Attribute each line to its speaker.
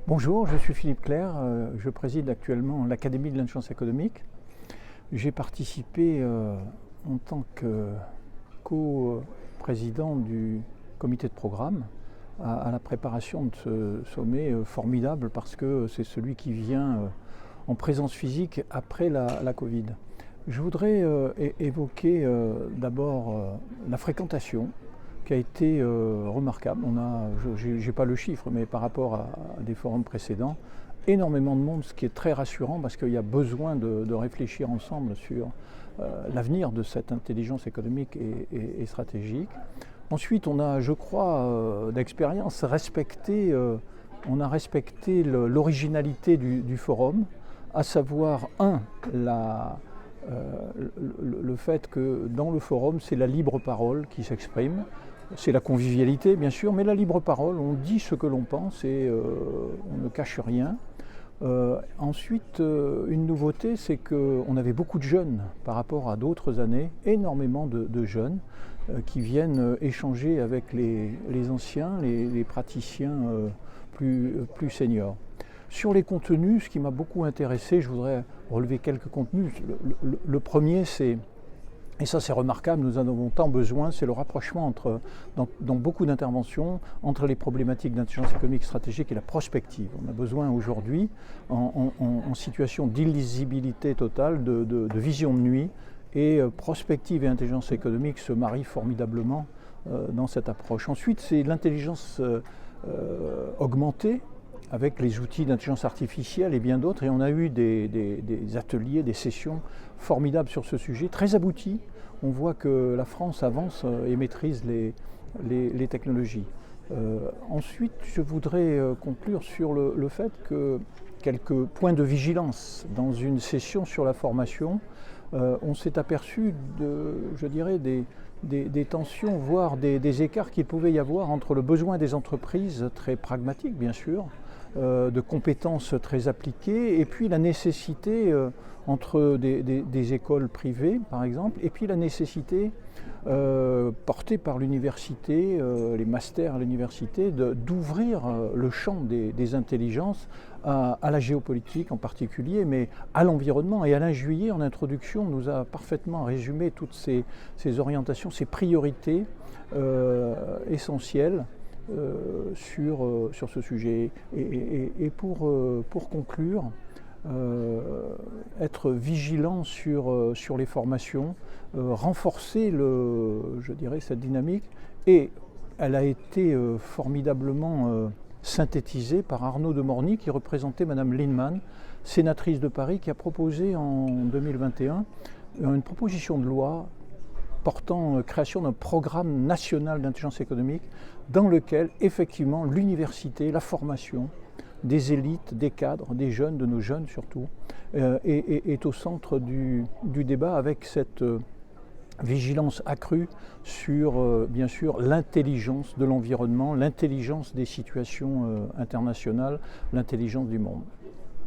Speaker 1: Bonjour, je suis Philippe Clerc, je préside actuellement l'Académie de l'intelligence économique. J'ai participé en tant que co-président du comité de programme à la préparation de ce sommet formidable parce que c'est celui qui vient en présence physique après la Covid. Je voudrais évoquer d'abord la fréquentation qui a été remarquable. Je n'ai pas le chiffre, mais par rapport à des forums précédents, énormément de monde, ce qui est très rassurant parce qu'il y a besoin de réfléchir ensemble sur l'avenir de cette intelligence économique et stratégique. Ensuite, on a, je crois, d'expérience, respecté l'originalité du forum, à savoir, le fait que dans le forum, c'est la libre parole qui s'exprime. C'est la convivialité, bien sûr, mais la libre parole, on dit ce que l'on pense et on ne cache rien. Ensuite, une nouveauté, c'est qu'on avait beaucoup de jeunes par rapport à d'autres années, énormément de jeunes qui viennent échanger avec les anciens, les praticiens plus seniors. Sur les contenus, ce qui m'a beaucoup intéressé, je voudrais relever quelques contenus. Le premier, c'est, et ça c'est remarquable, nous en avons tant besoin, c'est le rapprochement dans beaucoup d'interventions entre les problématiques d'intelligence économique stratégique et la prospective. On a besoin aujourd'hui, en situation d'illisibilité totale, de vision de nuit, et prospective et intelligence économique se marient formidablement dans cette approche. Ensuite, c'est l'intelligence augmentée, avec les outils d'intelligence artificielle et bien d'autres. Et on a eu des ateliers, des sessions formidables sur ce sujet, très aboutis. On voit que la France avance et maîtrise les technologies. Ensuite, je voudrais conclure sur le fait que quelques points de vigilance dans une session sur la formation, on s'est aperçu je dirais, des tensions, voire des écarts qu'il pouvait y avoir entre le besoin des entreprises, très pragmatiques bien sûr, de compétences très appliquées, et puis la nécessité entre des écoles privées par exemple, et puis la nécessité portée par l'université, les masters à l'université, d'ouvrir le champ des intelligences à la géopolitique en particulier, mais à l'environnement. Et Alain Juillet, en introduction, nous a parfaitement résumé toutes ces orientations, ces priorités essentielles sur ce sujet. Et pour conclure, être vigilant sur les formations, renforcer je dirais, cette dynamique, et elle a été formidablement synthétisée par Arnaud de Morny, qui représentait Madame Lienemann, sénatrice de Paris, qui a proposé en 2021 une proposition de loi portant création d'un programme national d'intelligence économique dans lequel, effectivement, l'université, la formation des élites, des cadres, des jeunes, de nos jeunes surtout, est au centre du débat, avec cette vigilance accrue sur, bien sûr, l'intelligence de l'environnement, l'intelligence des situations internationales, l'intelligence du monde.